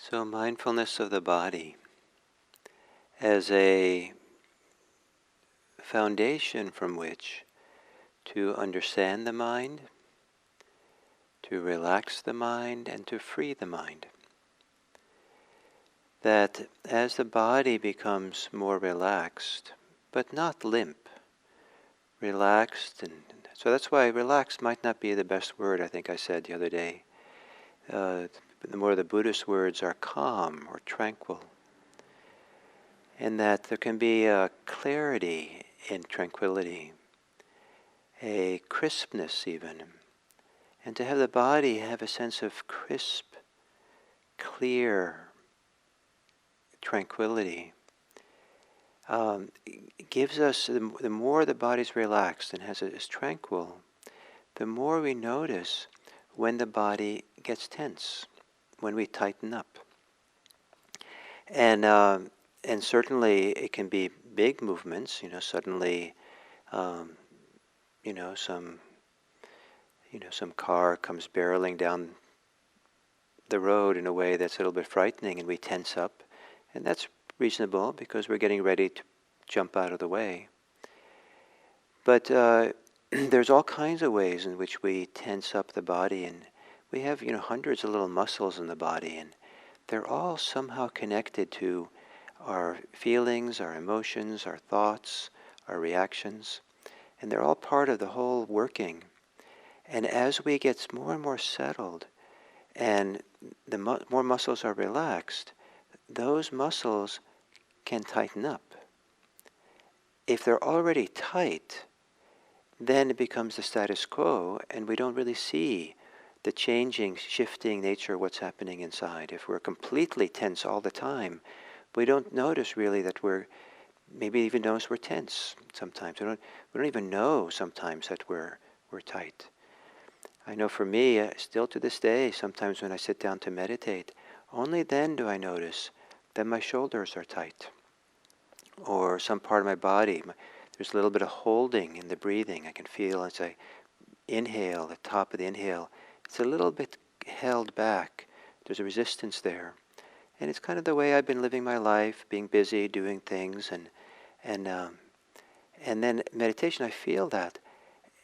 So mindfulness of the body as a foundation from which to understand the mind, to relax the mind, and to free the mind. That as the body becomes more relaxed, but not limp, relaxed, and so that's why relaxed might not be the best word, I think I said the other day. The more the Buddhist words are calm or tranquil. And that there can be a clarity in tranquility, a crispness even, and to have the body have a sense of crisp, clear tranquility gives us, the more the body's relaxed and is tranquil, the more we notice when the body gets tense, when we tighten up. And certainly it can be big movements, suddenly, some car comes barreling down the road in a way that's a little bit frightening and we tense up. And that's reasonable because we're getting ready to jump out of the way. But there's all kinds of ways in which we tense up the body, and we have, hundreds of little muscles in the body, and they're all somehow connected to our feelings, our emotions, our thoughts, our reactions, and they're all part of the whole working. And as we get more and more settled, and the more muscles are relaxed, those muscles can tighten up. If they're already tight, then it becomes the status quo, and we don't really see the changing, shifting nature of what's happening inside. If we're completely tense all the time, we don't notice really that maybe even notice we're tense sometimes. We don't even know sometimes that we're tight. I know for me, still to this day, sometimes when I sit down to meditate, only then do I notice that my shoulders are tight. Or some part of my body, there's a little bit of holding in the breathing. I can feel as I inhale, the top of the inhale, it's a little bit held back. There's a resistance there. And it's kind of the way I've been living my life, being busy, doing things, and then meditation, I feel that,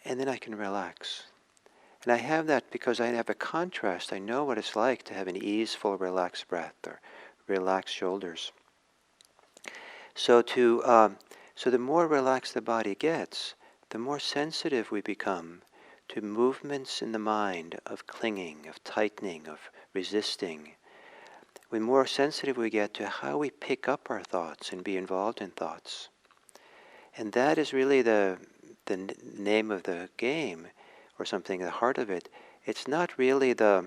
and then I can relax. And I have that because I have a contrast. I know what it's like to have an easeful, relaxed breath or relaxed shoulders. So the more relaxed the body gets, the more sensitive we become to movements in the mind of clinging, of tightening, of resisting. The more sensitive we get to how we pick up our thoughts and be involved in thoughts. And that is really the name of the game, or something, the heart of it. It's not really the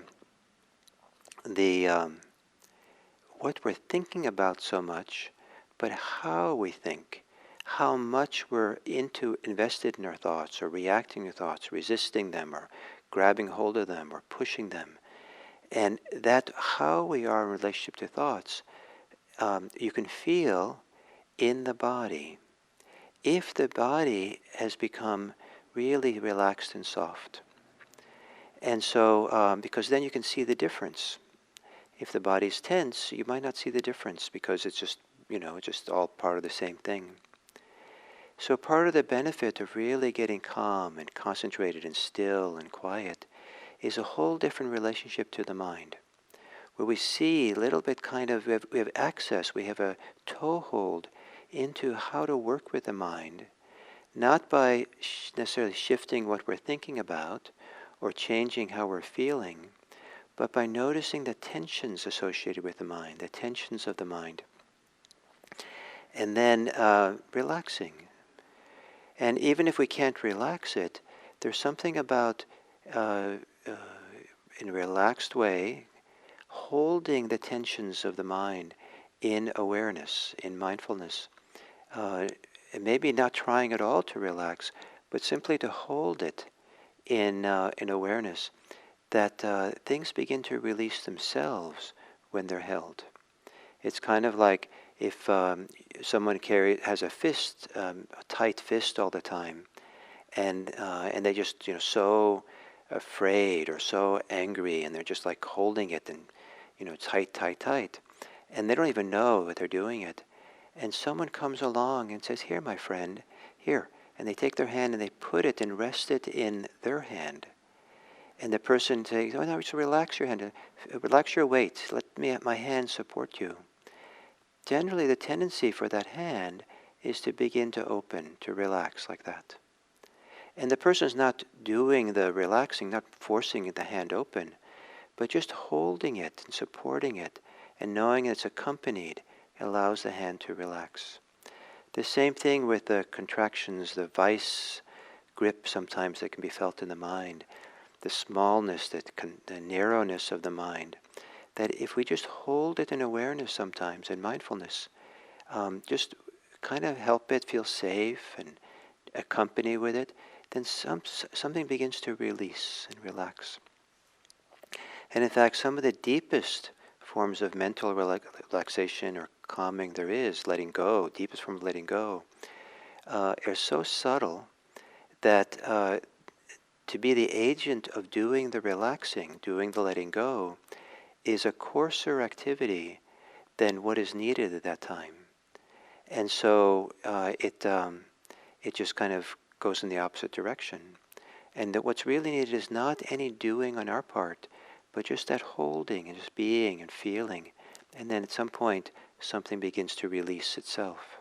what we're thinking about so much, but how we think, how much we're invested in our thoughts, or reacting to thoughts, resisting them, or grabbing hold of them, or pushing them. And that how we are in relationship to thoughts, you can feel in the body. If the body has become really relaxed and soft. And so, because then you can see the difference. If the body's tense, you might not see the difference because it's just, it's just all part of the same thing. So part of the benefit of really getting calm and concentrated and still and quiet is a whole different relationship to the mind, where we see a little bit we have access, we have a toehold into how to work with the mind, not by necessarily shifting what we're thinking about or changing how we're feeling, but by noticing the tensions associated with the mind, the tensions of the mind, and then relaxing. And even if we can't relax it, there's something about, in a relaxed way, holding the tensions of the mind in awareness, in mindfulness. And maybe not trying at all to relax, but simply to hold it in awareness, that things begin to release themselves when they're held. It's kind of like if someone has a fist, a tight fist all the time, and they just so afraid or so angry, and they're just like holding it, and tight, tight, tight. And they don't even know that they're doing it. And someone comes along and says, here, my friend, here. And they take their hand and they put it and rest it in their hand. And the person says, oh, no, just relax your hand. Relax your weight. Let my hand support you. Generally, the tendency for that hand is to begin to open, to relax like that. And the person's not doing the relaxing, not forcing the hand open, but just holding it and supporting it and knowing it's accompanied allows the hand to relax. The same thing with the contractions, the vice grip sometimes that can be felt in the mind, the smallness, the narrowness of the mind, that if we just hold it in awareness sometimes, in mindfulness, just kind of help it feel safe and accompany with it, then something begins to release and relax. And in fact, some of the deepest forms of mental relaxation or calming there is, letting go, deepest form of letting go, are so subtle that to be the agent of doing the relaxing, doing the letting go, is a coarser activity than what is needed at that time. And so it just kind of goes in the opposite direction. And that what's really needed is not any doing on our part, but just that holding and just being and feeling. And then at some point, something begins to release itself.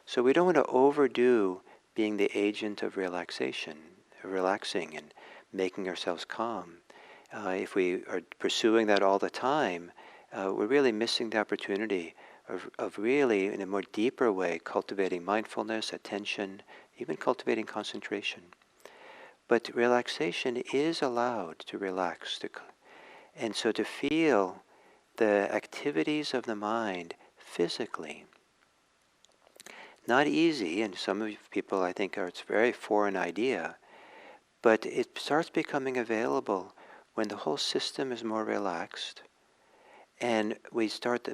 So we don't want to overdo being the agent of relaxation, relaxing and making ourselves calm. If we are pursuing that all the time, we're really missing the opportunity of really, in a more deeper way, cultivating mindfulness, attention, even cultivating concentration. But relaxation is allowed to relax, and so to feel the activities of the mind physically. Not easy, and some of people I think it's a very foreign idea, but it starts becoming available when the whole system is more relaxed, and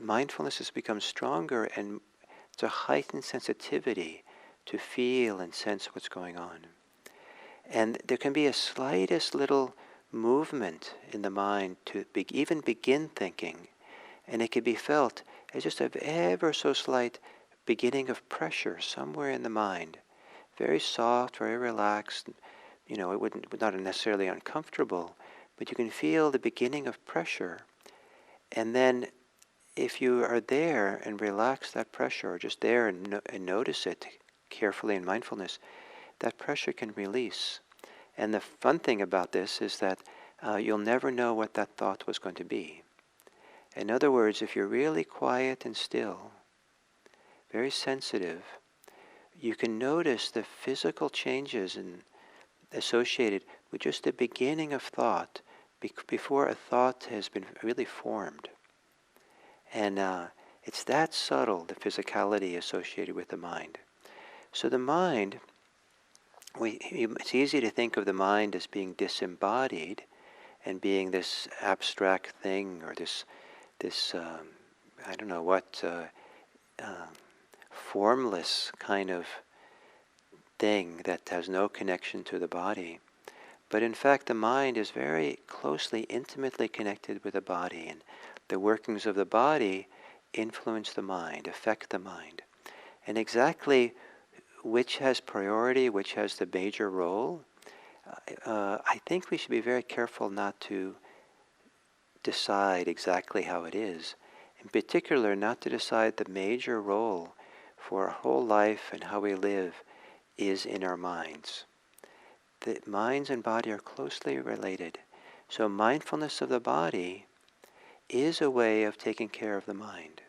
mindfulness has become stronger, and it's a heightened sensitivity to feel and sense what's going on. And there can be a slightest little movement in the mind to even begin thinking, and it can be felt as just an ever so slight beginning of pressure somewhere in the mind, very soft, very relaxed. It would not necessarily uncomfortable, but you can feel the beginning of pressure. And then if you are there and relax that pressure, or just there and notice it carefully in mindfulness, that pressure can release. And the fun thing about this is that you'll never know what that thought was going to be. In other words, if you're really quiet and still, very sensitive, you can notice the physical changes associated with just the beginning of thought before a thought has been really formed. And it's that subtle, the physicality associated with the mind. So the mind, it's easy to think of the mind as being disembodied and being this abstract thing, or this I don't know what, formless kind of thing that has no connection to the body. But in fact, the mind is very closely, intimately connected with the body, and the workings of the body influence the mind, affect the mind. And exactly which has priority, which has the major role, I think we should be very careful not to decide exactly how it is. In particular, not to decide the major role for our whole life and how we live is in our minds. The minds and body are closely related. So mindfulness of the body is a way of taking care of the mind,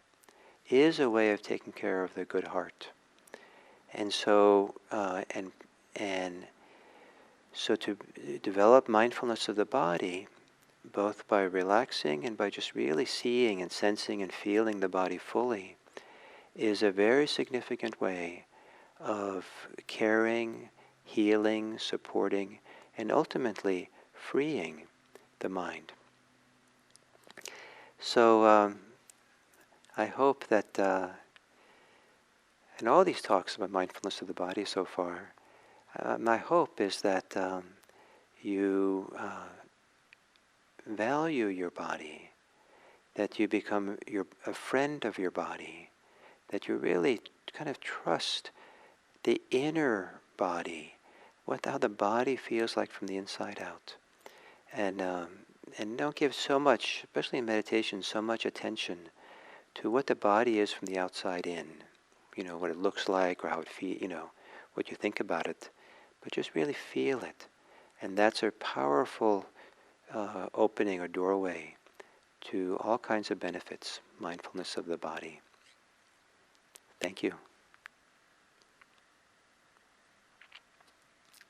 is a way of taking care of the good heart. And so, so to develop mindfulness of the body, both by relaxing and by just really seeing and sensing and feeling the body fully, is a very significant way of caring, healing, supporting, and ultimately freeing the mind. So I hope that in all these talks about mindfulness of the body so far, my hope is that you value your body, that you become a friend of your body, that you really kind of trust the inner body, how the body feels like from the inside out. And don't give so much, especially in meditation, so much attention to what the body is from the outside in. What it looks like or how it feels, what you think about it. But just really feel it. And that's a powerful opening or doorway to all kinds of benefits, mindfulness of the body. Thank you.